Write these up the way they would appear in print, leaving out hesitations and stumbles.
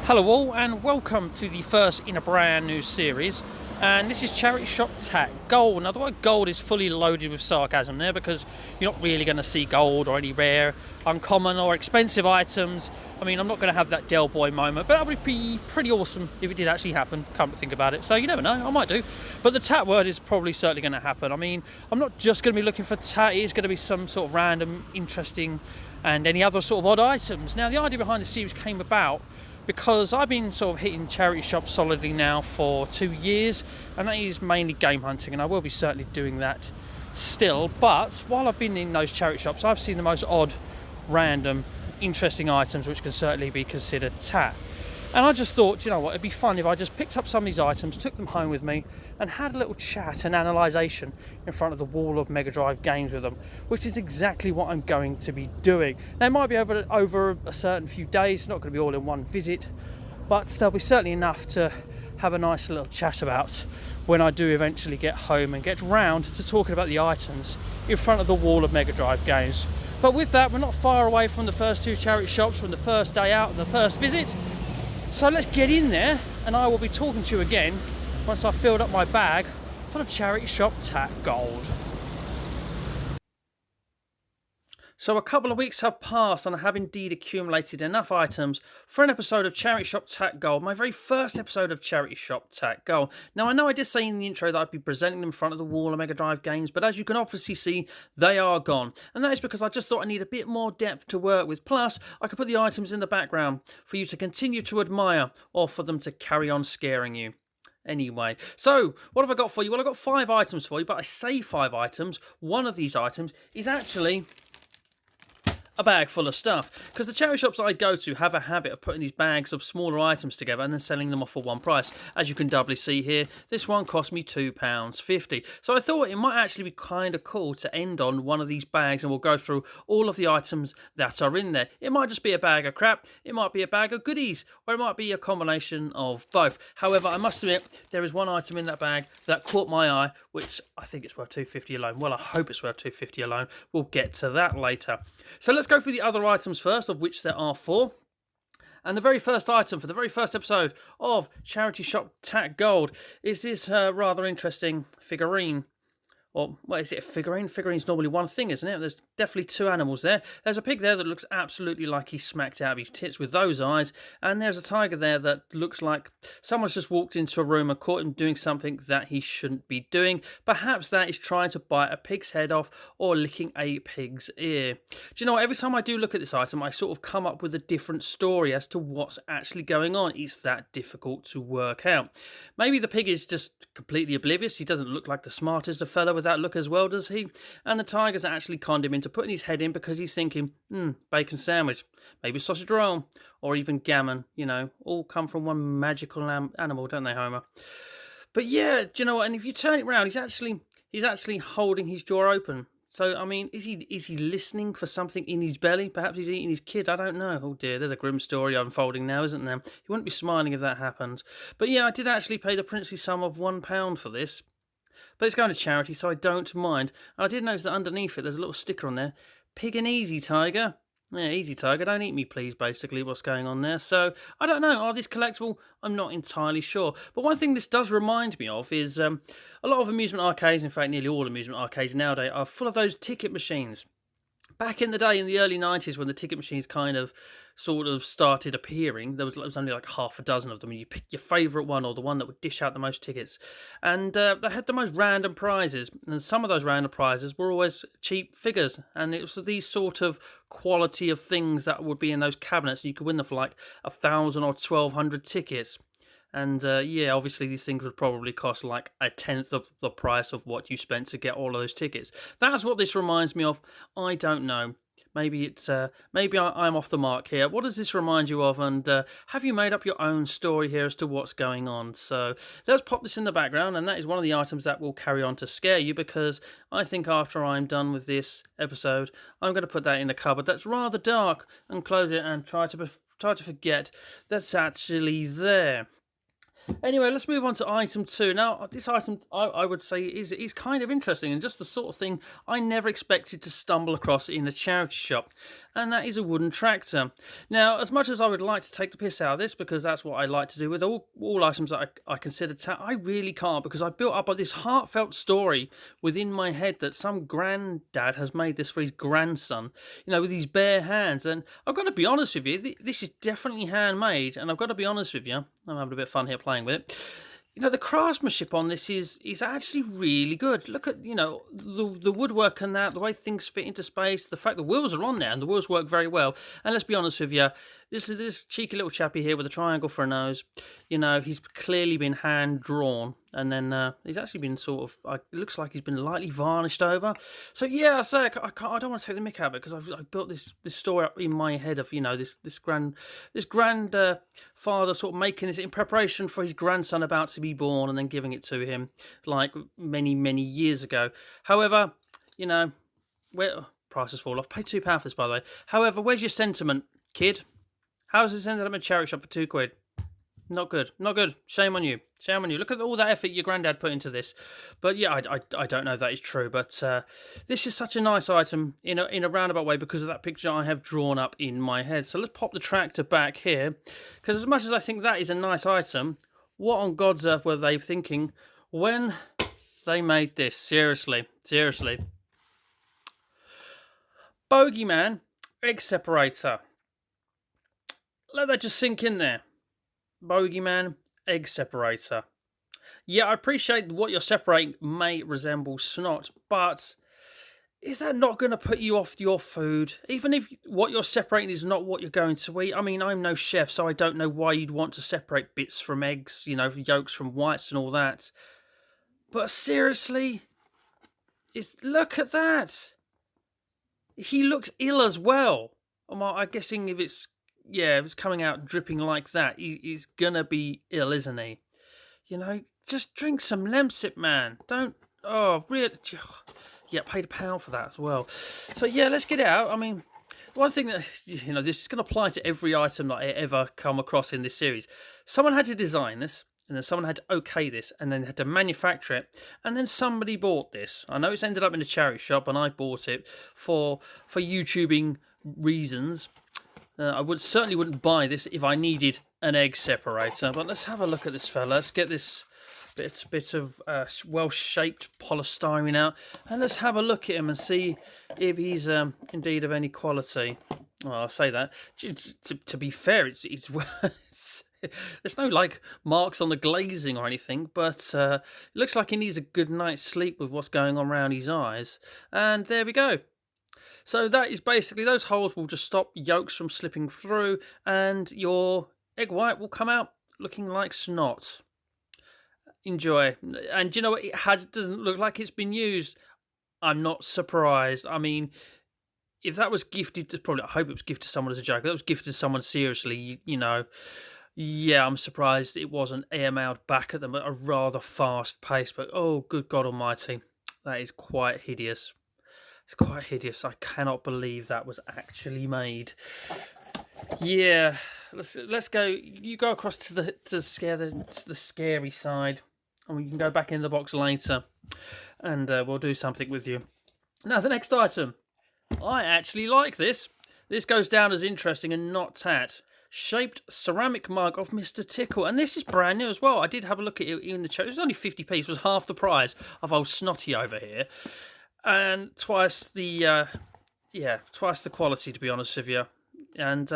Hello all and welcome to the first in a brand new series, and this is Charity Shop Tack Gold. Now the word gold is fully loaded with sarcasm there because you're not really going to see gold or any rare, uncommon or expensive items. I mean, I'm not going to have that Del Boy moment, but that would be pretty awesome if it did actually happen, come to think about it. So you never know, I might do. But the tat word is probably certainly going to happen. I mean, I'm not just going to be looking for tat, it's going to be some sort of random, interesting and any other sort of odd items. Now the idea behind the series came about because I've been sort of hitting charity shops solidly now for 2 years, and that is mainly game hunting, and I will be certainly doing that still. But while I've been in those charity shops, I've seen the most odd, random, interesting items which can certainly be considered tat. And I just thought, you know what, it'd be fun if I just picked up some of these items, took them home with me, and had a little chat and analysation in front of the wall of Mega Drive games with them, which is exactly what I'm going to be doing. Now, it might be over a certain few days, it's not going to be all in one visit, but there'll be certainly enough to have a nice little chat about when I do eventually get home and get round to talking about the items in front of the wall of Mega Drive games. But with that, we're not far away from the first two charity shops from the first day out and the first visit. So let's get in there, and I will be talking to you again once I've filled up my bag full of charity shop tat gold. So a couple of weeks have passed, and I have indeed accumulated enough items for an episode of Charity Shop Tat Gold, my very first episode of Charity Shop Tat Gold. Now, I know I did say in the intro that I'd be presenting them in front of the wall of Mega Drive games, but as you can obviously see, they are gone. And that is because I just thought I need a bit more depth to work with. Plus, I could put the items in the background for you to continue to admire, or for them to carry on scaring you. Anyway, so what have I got for you? Well, I've got 5 items for you, but I say 5 items. One of these items is actually a bag full of stuff, because the charity shops that I go to have a habit of putting these bags of smaller items together and then selling them off for one price. As you can doubly see here, this one cost me £2.50. So I thought it might actually be kind of cool to end on one of these bags, and we'll go through all of the items that are in there. It might just be a bag of crap, it might be a bag of goodies, or it might be a combination of both. However, I must admit, there is one item in that bag that caught my eye, which I think it's worth £2.50 alone. Well, I hope it's worth £2.50 alone. We'll get to that later. So let's go through the other items first, of which there are 4. And the very first item for the very first episode of Charity Shop Tat Gold is this rather interesting figurine. Or, what is it, a figurine? Figurine's normally one thing, isn't it? There's definitely 2 animals there. There's a pig there that looks absolutely like he's smacked out of his tits with those eyes. And there's a tiger there that looks like someone's just walked into a room and caught him doing something that he shouldn't be doing. Perhaps that is trying to bite a pig's head off or licking a pig's ear. Do you know what? Every time I do look at this item, I sort of come up with a different story as to what's actually going on. It's that difficult to work out. Maybe the pig is just completely oblivious. He doesn't look like the smartest of fellow with that look as well, does he? And the tiger's actually conned him into putting his head in because he's thinking, bacon sandwich, maybe sausage roll, or even gammon, you know, all come from one magical animal, don't they, Homer? But yeah, do you know what? And if you turn it around, he's actually holding his jaw open. So, I mean, is he listening for something in his belly? Perhaps he's eating his kid. I don't know. Oh dear, there's a grim story unfolding now, isn't there? He wouldn't be smiling if that happened. But yeah, I did actually pay the princely sum of £1 for this. But it's going to charity, so I don't mind. And I did notice that underneath it, there's a little sticker on there. Pig and easy, tiger. Yeah, easy, tiger. Don't eat me, please, basically, what's going on there. So, I don't know. Are these collectible? I'm not entirely sure. But one thing this does remind me of is a lot of amusement arcades, in fact, nearly all amusement arcades nowadays, are full of those ticket machines. Back in the day, in the early 90s, when the ticket machines sort of started appearing, there was only like half a dozen of them, and you pick your favourite one, or the one that would dish out the most tickets. And they had the most random prizes, and some of those random prizes were always cheap figures, and it was these sort of quality of things that would be in those cabinets, and you could win them for like 1,000 or 1,200 tickets. And yeah, obviously these things would probably cost like 1/10 of the price of what you spent to get all of those tickets. That's what this reminds me of. I don't know. Maybe I'm off the mark here. What does this remind you of? And have you made up your own story here as to what's going on? So let's pop this in the background, and that is one of the items that will carry on to scare you, because I think after I'm done with this episode, I'm going to put that in a cupboard that's rather dark and close it and try to forget that's actually there. Anyway, let's move on to item 2. Now, this item, I would say, is kind of interesting and just the sort of thing I never expected to stumble across in a charity shop, and that is a wooden tractor. Now, as much as I would like to take the piss out of this, because that's what I like to do with all items that I consider I really can't, because I built up this heartfelt story within my head that some granddad has made this for his grandson, with his bare hands. And I've got to be honest with you, this is definitely handmade, and I've got to be honest with you, I'm having a bit of fun here playing with it. The craftsmanship on this is actually really good. Look at, the woodwork and that, the way things fit into space, the fact the wheels are on there and the wheels work very well. And let's be honest with you, this cheeky little chappy here with a triangle for a nose, he's clearly been hand drawn, and then he's actually been sort of, it looks like he's been lightly varnished over. So yeah, I say I don't want to take the mick out of it, because I've built this story up in my head of this grandfather sort of making this in preparation for his grandson about to be born, and then giving it to him like many years ago. However, where prices fall off. Pay £2 for this, by the way. However, where's your sentiment, kid? How's this ended up in a charity shop for £2? Not good. Not good. Shame on you. Shame on you. Look at all that effort your granddad put into this. But yeah, I don't know if that is true. But this is such a nice item in a roundabout way, because of that picture I have drawn up in my head. So let's pop the tractor back here, because as much as I think that is a nice item, what on God's earth were they thinking when they made this? Seriously. Bogeyman egg separator. Let that just sink in there. Bogeyman egg separator. Yeah, I appreciate what you're separating may resemble snot, but is that not going to put you off your food? Even if what you're separating is not what you're going to eat. I mean, I'm no chef, so I don't know why you'd want to separate bits from eggs, yolks from whites and all that. But seriously, look at that. He looks ill as well. I'm guessing if it's coming out dripping like that, he's gonna be ill, isn't he? Just drink some Lemsip, man. Don't. Oh, really? Yeah, paid £1 for that as well. So yeah, let's get it out. I mean, one thing that this is going to apply to every item that I ever come across in this series. Someone had to design this, and then someone had to okay this, and then had to manufacture it, and then somebody bought this. I know it's ended up in a charity shop, and I bought it for YouTubing reasons. I certainly wouldn't buy this if I needed an egg separator. But let's have a look at this fella. Let's get this bit of well-shaped polystyrene out, and let's have a look at him and see if he's indeed of any quality. Well, I'll say that. To be fair, it's there's no like marks on the glazing or anything, but it looks like he needs a good night's sleep with what's going on around his eyes. And there we go. So that is basically, those holes will just stop yolks from slipping through, and your egg white will come out looking like snot. Enjoy. And you know what? It doesn't look like it's been used. I'm not surprised. I mean, if that was gifted, I hope it was gifted to someone as a joke. If that was gifted to someone seriously, yeah, I'm surprised it wasn't air-mailed back at them at a rather fast pace. But oh, good God Almighty, that is quite hideous. It's quite hideous. I cannot believe that was actually made. Yeah, let's go. You go across to the scary side, and we can go back in the box later, and we'll do something with you. Now, the next item. I actually like this. This goes down as interesting and not tat. Shaped ceramic mug of Mr. Tickle, and this is brand new as well. I did have a look at it in the chat. It was only 50p. It was half the price of old Snotty over here. And twice the quality, to be honest with you. And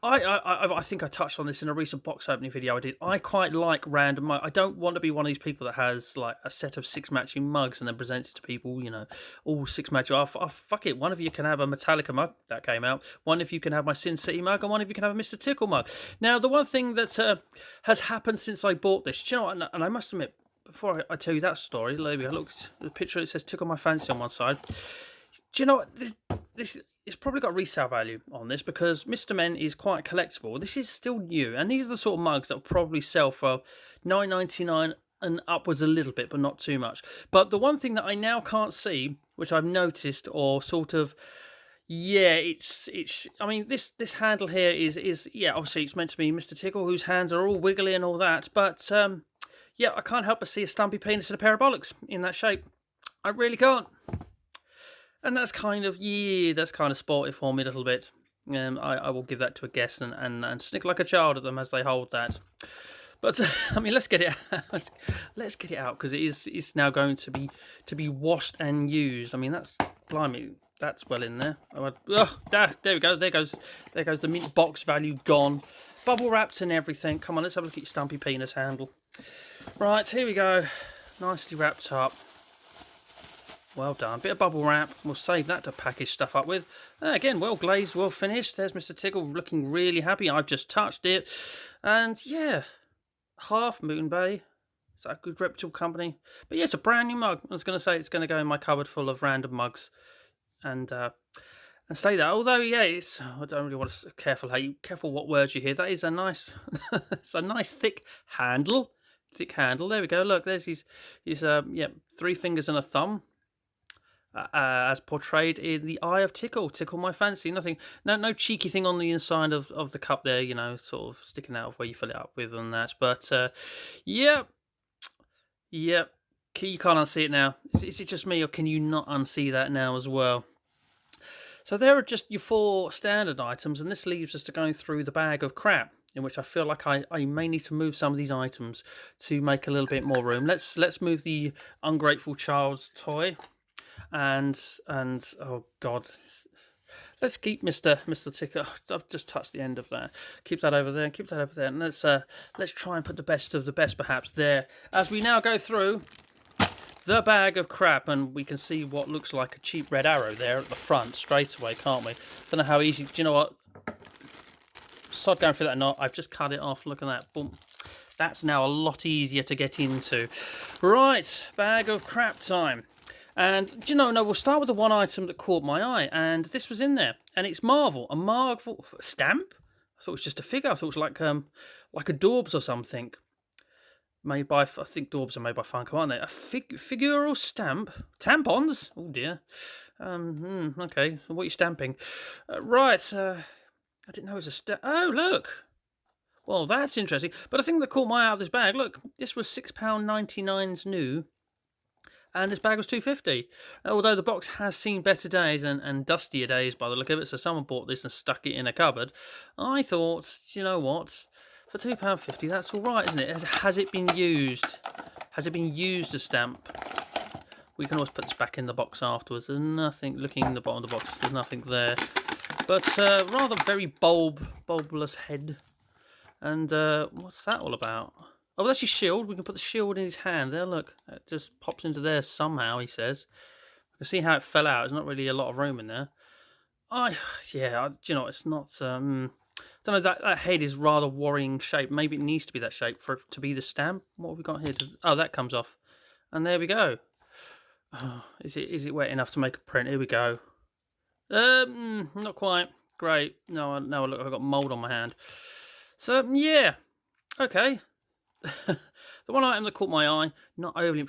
I think I touched on this in a recent box opening video I did. I quite like random mugs. I don't want to be one of these people that has like a set of 6 matching mugs and then presents it to people, all 6 matching. Oh, fuck it. One of you can have a Metallica mug. That came out. One of you can have my Sin City mug, and one of you can have a Mr. Tickle mug. Now, the one thing that has happened since I bought this, do you know what? And I must admit, before I tell you that story, let me look at the picture. It says Tickle My Fancy on one side. Do you know what? This it's probably got resale value on this, because Mr. Men is quite collectible. This is still new, and these are the sort of mugs that will probably sell for $9.99 and upwards a little bit, but not too much. But the one thing that I now can't see, which I've noticed or sort of Yeah, it's. I mean, this handle here is yeah. Obviously, it's meant to be Mr. Tickle, whose hands are all wiggly and all that. But yeah, I can't help but see a stumpy penis and a pair of bollocks in that shape. I really can't. And that's kind of that's kind of sporty for me a little bit. I will give that to a guess and snick like a child at them as they hold that. But I mean, let's get it out. Let's get it out because it's now going to be washed and used. I mean, that's blimey, that's well in there. There we go. There goes the mint box value gone. Bubble wrapped and everything. Come on, let's have a look at your stumpy penis handle. Right, here we go. Nicely wrapped up. Well done. Bit of bubble wrap. We'll save that to package stuff up with. Again, well glazed, well finished. There's Mr. Tickle looking really happy. I've just touched it. And yeah, half Moon Bay. Is that a good reputable company? But yeah, it's a brand new mug. I was going to say it's going to go in my cupboard full of random mugs. And say that. Although, yeah, I don't really want to careful what words you hear. That is a nice, it's a nice thick handle. Thick handle. There we go. Look, there's his 3 fingers and a thumb. As portrayed in the eye of Tickle. Tickle my fancy. Nothing, no cheeky thing on the inside of the cup there, you know, sort of sticking out of where you fill it up with and that. But, yep. You can't unsee it now. Is it just me, or can you not unsee that now as well? So there are just your 4 standard items, and this leaves us to going through the bag of crap, in which I feel like I may need to move some of these items to make a little bit more room. Let's move the ungrateful child's toy. And oh god, let's keep Mr. Tickle. I've just touched the end of that. Keep that over there. Keep that over there. And let's try and put the best of the best perhaps there as we now go through the bag of crap, and we can see what looks like a cheap red arrow there at the front straight away, can't we? Don't know how easy. Do you know what? Sod going through that or not. I've just cut it off. Look at that. Boom. That's now a lot easier to get into. Right, bag of crap time. And do you know, no, we'll start with the one item that caught my eye, and this was in there, and it's Marvel, a Marvel stamp. I thought it was just a figure. I thought it was like a Daubs or something. Made by, I think Daubs are made by Funko, aren't they? A figural stamp, tampons. Oh dear. Okay, so what are you stamping? Right. I didn't know it was a stamp. Oh look. Well, that's interesting. But the thing that caught my eye out of this bag, look, this was £6.99's new. And this bag was £2.50. Although the box has seen better days and dustier days by the look of it, so someone bought this and stuck it in a cupboard. I thought, you know what, for £2.50, that's all right, isn't it? Has it been used? Has it been used as stamp? We can always put this back in the box afterwards. There's nothing, looking in the bottom of the box, there's nothing there. But rather very bulbous head. And what's that all about? Oh, that's your shield. We can put the shield in his hand. There, look. It just pops into there somehow, he says. I can see how it fell out. There's not really a lot of room in there. Do you know, it's not... I don't know, that head is rather worrying shape. Maybe it needs to be that shape for it to be the stamp. What have we got here? Oh, that comes off. And there we go. Oh, is it wet enough to make a print? Here we go. Not quite. Great. No, look, I've got mould on my hand. So, yeah. Okay. The one item that caught my eye, not overly,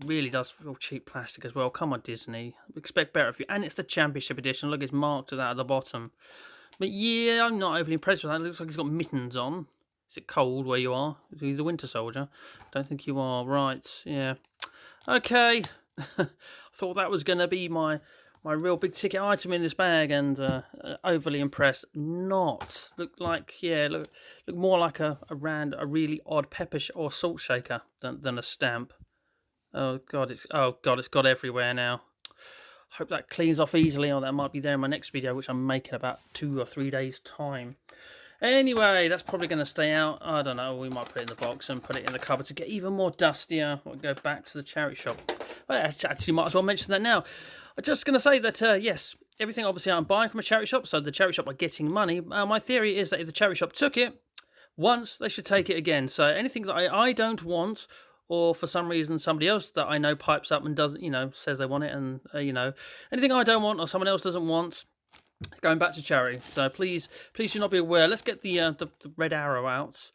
really does feel cheap plastic as well. Come on, Disney. We expect better of you. And it's the Championship Edition. Look, it's marked to that at the bottom. But yeah, I'm not overly impressed with that. It looks like it's got mittens on. Is it cold where you are? Is he the Winter Soldier? Don't think you are. Right, yeah. Okay. I thought that was going to be my real big ticket item in this bag, and overly impressed. Not. Look more like a really odd pepper or salt shaker than a stamp. Oh god, it's got everywhere now. Hope that cleans off easily, or that might be there in my next video, which I'm making about 2 or 3 days time. Anyway, that's probably going to stay out. I don't know. We might put it in the box and put it in the cupboard to get even more dustier. We'll go back to the charity shop. Well, actually, might as well mention that now. I'm just going to say that, yes, everything obviously I'm buying from a charity shop, so the charity shop are getting money. My theory is that if the charity shop took it once, they should take it again. So anything that I don't want, or for some reason somebody else that I know pipes up and doesn't, says they want it, and, anything I don't want or someone else doesn't want, going back to charity. So please do not be aware. Let's get the red arrow out.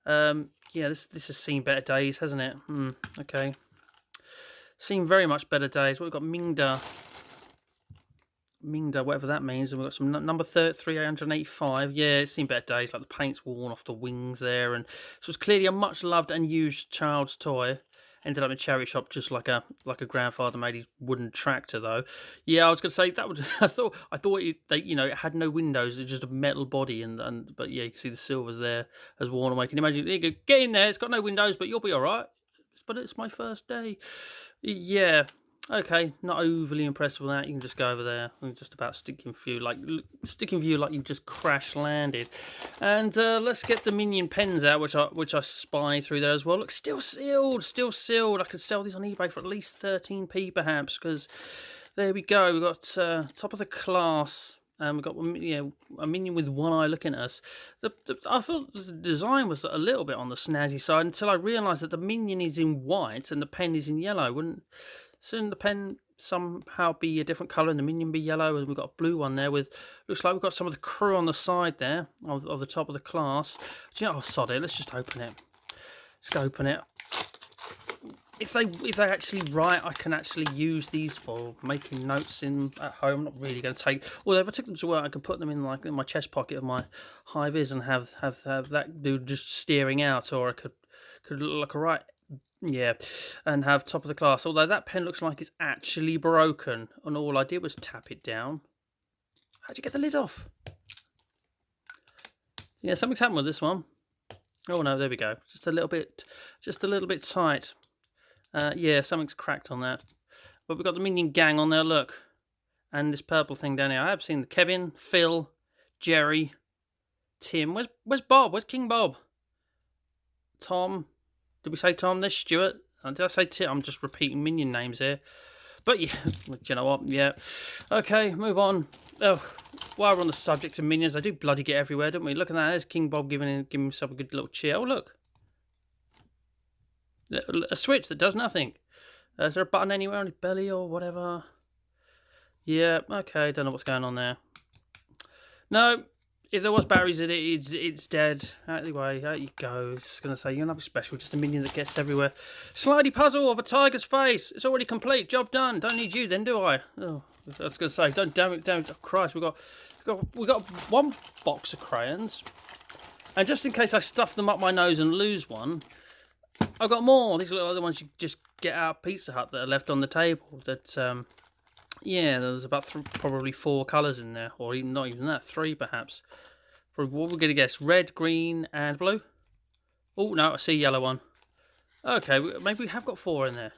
Yeah, this has seen better days, hasn't it? Okay. Seen very much better days. We've got Mingda. Mingda, whatever that means. And we've got some number 385. Yeah, it's seen better days. Like the paint's worn off the wings there, and so it's clearly a much loved and used child's toy. Ended up in a charity shop, just like a grandfather made his wooden tractor, though. Yeah, I was gonna say that would. I thought it had no windows. It's just a metal body, but yeah, you can see the silver's there as worn away. Can you imagine? You go, get in there. It's got no windows, but you'll be all right. But it's my first day. Yeah. Okay, not overly impressed with that. You can just go over there and just about stick in view like you've just crash landed. And let's get the Minion Pens out, which I spy through there as well. Look, still sealed. I could sell these on eBay for at least 13p perhaps, because there we go. We've got top of the class. And we've got a minion with one eye looking at us. I thought the design was a little bit on the snazzy side until I realised that the minion is in white and the pen is in yellow. Shouldn't the pen somehow be a different colour and the minion be yellow? And we've got a blue one there with, looks like we've got some of the crew on the side there of the top of the class. Do you know, sod it, let's just open it. Let's go open it. If they actually write, I can actually use these for making notes at home. I'm not really going to take. Although if I took them to work, I could put them in my chest pocket of my high vis and have that dude just staring out, or I could look right, yeah, and have top of the class. Although that pen looks like it's actually broken, and all I did was tap it down. How'd you get the lid off? Yeah, something's happened with this one. Oh no, there we go. Just a little bit tight. Yeah, something's cracked on that. But we've got the Minion gang on there, look. And this purple thing down here. I have seen Kevin, Phil, Jerry, Tim. Where's Bob? Where's King Bob? Tom. Did we say Tom? There's Stuart. Did I say Tim? I'm just repeating Minion names here. But yeah, do you know what? Yeah. Okay, move on. Oh, while we're on the subject of minions, they do bloody get everywhere, don't we? Look at that. There's King Bob giving himself a good little cheer. Oh, look. A switch that does nothing. Is there a button anywhere on his belly or whatever? Yeah, okay, don't know what's going on there. No, if there was batteries in it, it's dead. Out of the way, out you go. I was just going to say, you're nothing special, just a minion that gets everywhere. Slidey puzzle of a tiger's face. It's already complete, job done. Don't need you then, do I? Oh, I was going to say, damn it, oh, Christ, we got one box of crayons. And just in case I stuff them up my nose and lose one, I've got more. These are the other ones you just get out of Pizza Hut that are left on the table. That, yeah, there's about probably 4 colours in there, or even not even that, 3 perhaps. For what we're going to guess, red, green, and blue. Oh no, I see a yellow one. Okay, maybe we have got 4 in there.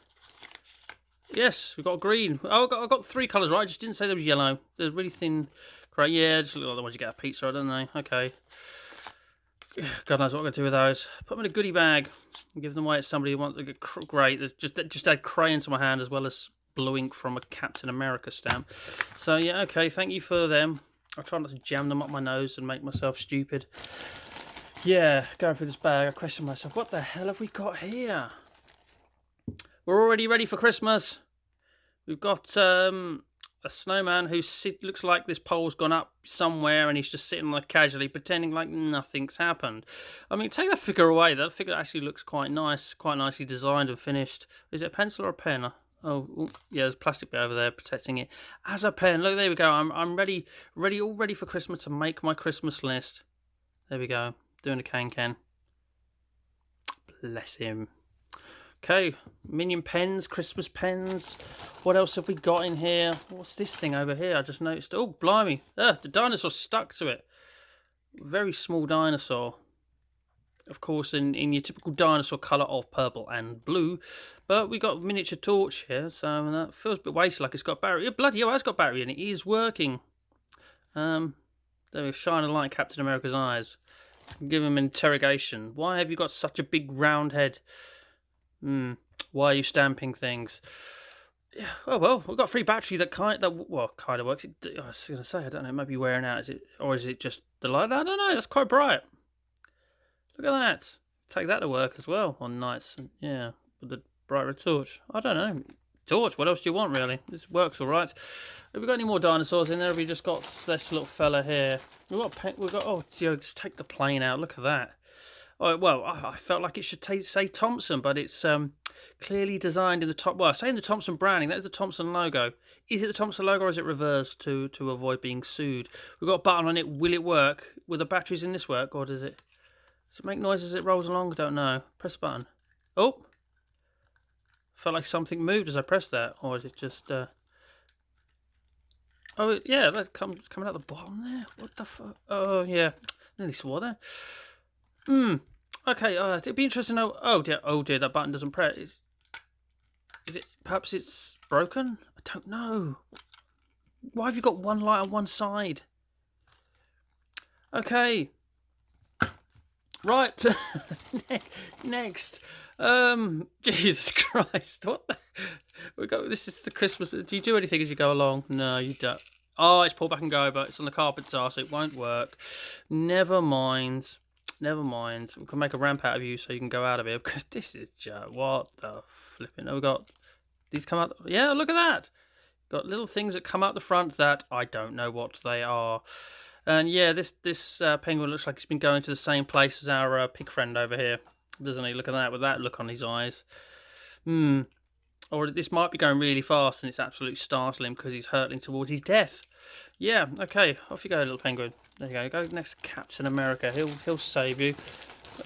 Yes, we've got green. Oh, I got 3 colours right. I just didn't say there was yellow. They're really thin. Great, yeah, just look like the ones you get at pizza, don't they? Okay. God knows what I'm going to do with those. Put them in a goodie bag and give them away to somebody who wants to get great. Just add crayons to my hand as well as blue ink from a Captain America stamp. So yeah, okay, thank you for them. I'll try not to jam them up my nose and make myself stupid. Yeah, going through this bag, I question myself, what the hell have we got here? We're already ready for Christmas. We've got a snowman who looks like this pole's gone up somewhere and he's just sitting there casually pretending like nothing's happened. I mean, take that figure away. That figure actually looks quite nice, quite nicely designed and finished. Is it a pencil or a pen? Oh yeah, there's plastic bit over there protecting it. As a pen, look, there we go. I'm ready, all ready for Christmas to make my Christmas list. There we go, doing a can. Bless him. Okay, Minion pens, Christmas pens. What else have we got in here? What's this thing over here? I just noticed. Oh, blimey. The dinosaur stuck to it. Very small dinosaur. Of course, in your typical dinosaur colour of purple and blue. But we got a miniature torch here, so that feels a bit wasted, like it's got battery. Yeah, bloody hell, it's got battery in it. It is working. There we shine a light in Captain America's eyes. Give him an interrogation. Why have you got such a big round head? Why are you stamping things? Yeah, oh well, we've got free battery that kind of works. I was going to say, I don't know, it might be wearing out. Is it just the light? I don't know. That's quite bright. Look at that. Take that to work as well on nights. Yeah, with the bright red torch. I don't know. Torch. What else do you want really? This works all right. Have we got any more dinosaurs in there? Have we just got this little fella here? We've got. Oh, just take the plane out. Look at that. Oh, well, I felt like it should say Thompson, but it's clearly designed in the top. Well, saying the Thompson branding, that is the Thompson logo. Is it the Thompson logo, or is it reversed to avoid being sued? We've got a button on it. Will it work? Will the batteries in this work, or does it make noise as it rolls along? I don't know. Press the button. Oh, felt like something moved as I pressed that, or is it just? Oh yeah, that comes coming out the bottom there. What the fuck? Oh yeah, nearly swore there. Okay, it'd be interesting to know. Oh dear, that button doesn't press. Is it? Perhaps it's broken? I don't know. Why have you got one light on one side? Okay. Right. Next. Jesus Christ. What the? We got. This is the Christmas. Do you do anything as you go along? No, you don't. Oh, it's pull back and go, but it's on the carpet, so it won't work. Never mind. Never mind. We can make a ramp out of you so you can go out of here, because this is just what the flipping. Oh, we got these come out. Yeah, look at that. Got little things that come out the front that I don't know what they are. And yeah, this penguin looks like he's been going to the same place as our pig friend over here, doesn't he? Look at that, with that look on his eyes. Or this might be going really fast and it's absolutely startling because he's hurtling towards his death. Yeah, okay, off you go, little penguin. There you go. Go next to Captain America. He'll save you.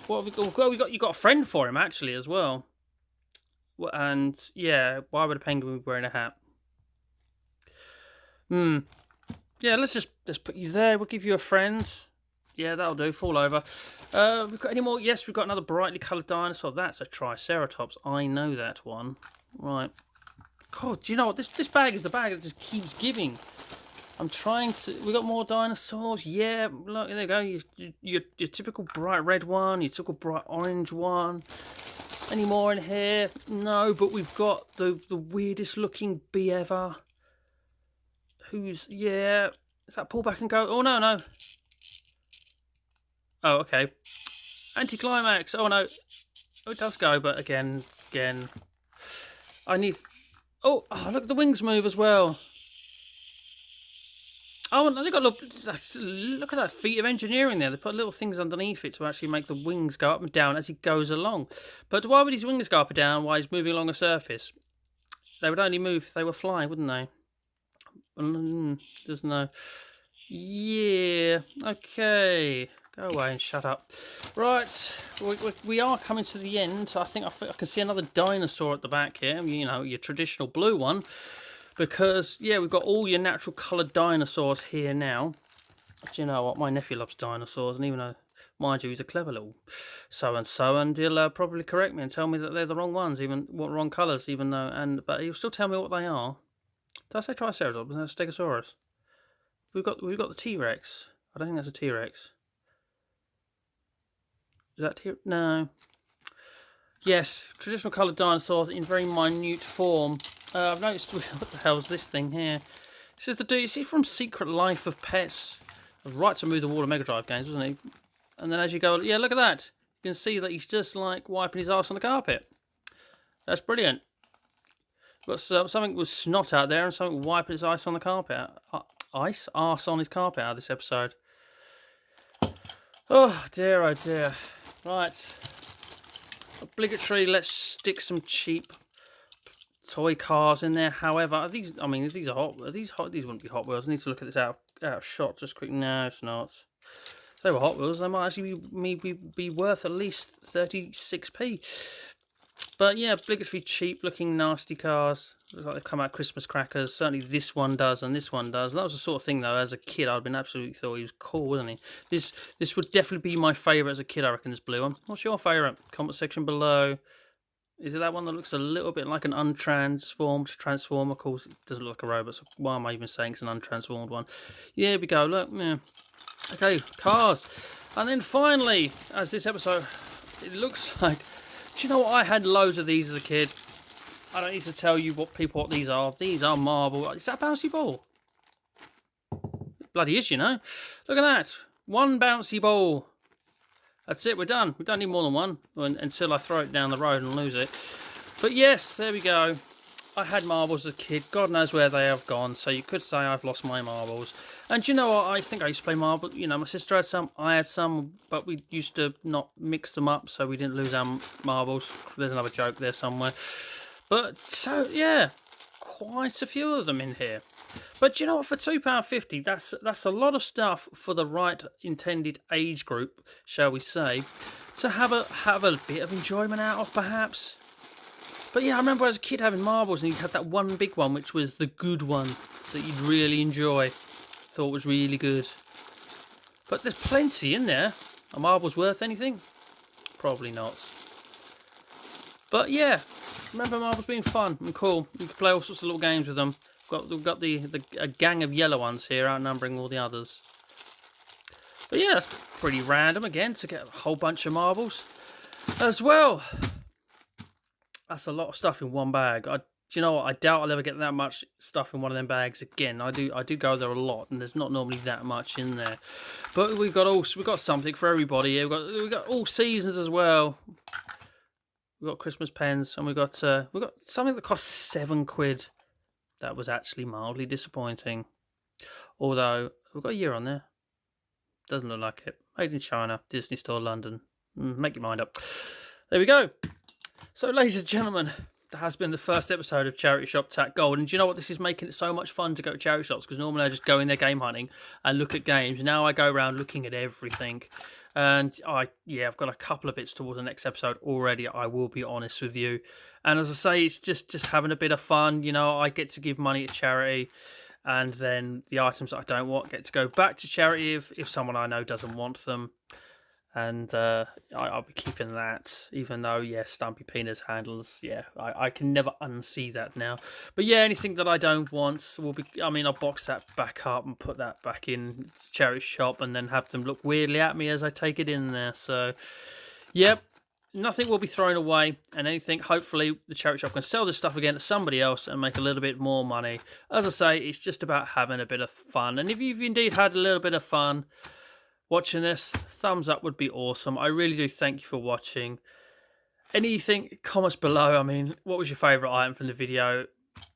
What have we got? Well, you got a friend for him actually as well. And yeah, why would a penguin be wearing a hat? Yeah, let's put you there. We'll give you a friend. Yeah, that'll do. Fall over. We've got any more? Yes, we've got another brightly coloured dinosaur. That's a Triceratops. I know that one. Right. God, do you know what? This bag is the bag that just keeps giving. I'm trying to. We got more dinosaurs. Yeah, look, there you go. Your typical bright red one. Your typical bright orange one. Any more in here? No, but we've got the weirdest looking bee ever. Yeah, is that pull back and go? Oh, no. Oh, okay. Anticlimax. Oh, no. Oh, it does go, but again. I need... Oh, look, the wings move as well. Oh, and they got look at that feat of engineering there. They put little things underneath it to actually make the wings go up and down as he goes along. But why would his wings go up and down while he's moving along a surface? They would only move if they were flying, wouldn't they? Doesn't know. Yeah. Okay. Go away and shut up. Right. We are coming to the end. I think I can see another dinosaur at the back here. You know, your traditional blue one. Because, yeah, we've got all your natural coloured dinosaurs here now. Do you know what? My nephew loves dinosaurs. And even though, mind you, he's a clever little so-and-so. And he'll probably correct me and tell me that they're the wrong ones. Wrong colours, even though... But he'll still tell me what they are. Did I say Triceratops? Is that a Stegosaurus? We've got the T-Rex. I don't think that's a T-Rex. Is that T-Rex? No. Yes, traditional coloured dinosaurs in very minute form. I've noticed, what the hell is this thing here? This is the dude, you see from Secret Life of Pets. Right to move the wall of Mega Drive games, wasn't he? And then as you go, yeah, look at that. You can see that he's just like wiping his arse on the carpet. That's brilliant. Got something with snot out there and something wiping his ice on the carpet. Arse on his carpet out of this episode. Oh dear, oh dear. Right. Obligatory, let's stick some cheap toy cars in there. However, these are hot. These wouldn't be Hot Wheels. I need to look at this out of shot just quick. No, it's not. If they were Hot Wheels, they might actually be worth at least 36p. But yeah, obligatory cheap looking nasty cars. Looks like they've come out Christmas crackers. Certainly this one does and this one does. And that was the sort of thing though, as a kid I'd been absolutely thought he was cool, wasn't he? This would definitely be my favourite as a kid, I reckon, this blue one. What's your favourite? Comment section below. Is it that one that looks a little bit like an untransformed transformer? Of course, it doesn't look like a robot, so why am I even saying it's an untransformed one? Yeah, here we go, look, yeah. Okay, cars. And then finally, as this episode, it looks like... Do you know what? I had loads of these as a kid. I don't need to tell you what these are. These are marble. Is that a bouncy ball? It bloody is, you know. Look at that. One bouncy ball. That's it. We're done. We don't need more than one until I throw it down the road and lose it. But yes, there we go. I had marbles as a kid. God knows where they have gone. So you could say I've lost my marbles. And do you know what? I think I used to play marbles. You know, my sister had some, I had some, but we used to not mix them up, so we didn't lose our marbles. There's another joke there somewhere. But so yeah, quite a few of them in here. But do you know what? For £2.50, that's a lot of stuff for the right intended age group, shall we say, to have a bit of enjoyment out of, perhaps. But yeah, I remember as a kid having marbles, and you had that one big one, which was the good one that you'd really enjoy. Thought was really good. But there's plenty in there. Are marbles worth anything? Probably not. But yeah, remember marbles being fun and cool. You could play all sorts of little games with them. We've got a gang of yellow ones here, outnumbering all the others. But yeah, that's pretty random again to get a whole bunch of marbles as well. That's a lot of stuff in one bag. Do you know what? I doubt I'll ever get that much stuff in one of them bags again. I do go there a lot, and there's not normally that much in there. But we've got something for everybody here. We've got all seasons as well. We've got Christmas pens, and we've got something that costs £7. That was actually mildly disappointing. Although we've got a year on there. Doesn't look like it. Made in China, Disney Store, London. Make your mind up. There we go. So, ladies and gentlemen, that has been the first episode of Charity Shop Tack Gold. And do you know what? This is making it so much fun to go to charity shops, because normally I just go in there game hunting and look at games. Now I go around looking at everything. And I've got a couple of bits towards the next episode already, I will be honest with you. And as I say, it's just having a bit of fun. You know, I get to give money to charity, and then the items that I don't want get to go back to charity if someone I know doesn't want them. And I'll be keeping that, even though, yeah, Stumpy Penis handles, yeah, I can never unsee that now. But yeah, anything that I don't want will be, I'll box that back up and put that back in the charity shop, and then have them look weirdly at me as I take it in there. So, yep, nothing will be thrown away, and anything, hopefully, the charity shop can sell this stuff again to somebody else and make a little bit more money. As I say, it's just about having a bit of fun. And if you've indeed had a little bit of fun watching this, thumbs up would be awesome. I really do thank you for watching. Anything, comments below. What was your favourite item from the video?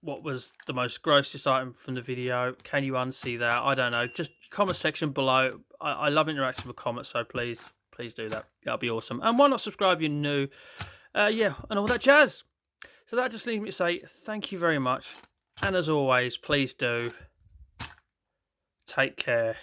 What was the most grossest item from the video? Can you unsee that? I don't know. Just comment section below. I love interacting with comments, so please do that. That'll be awesome. And why not subscribe if you're new? Yeah, and all that jazz. So that just leaves me to say thank you very much. And as always, please do take care.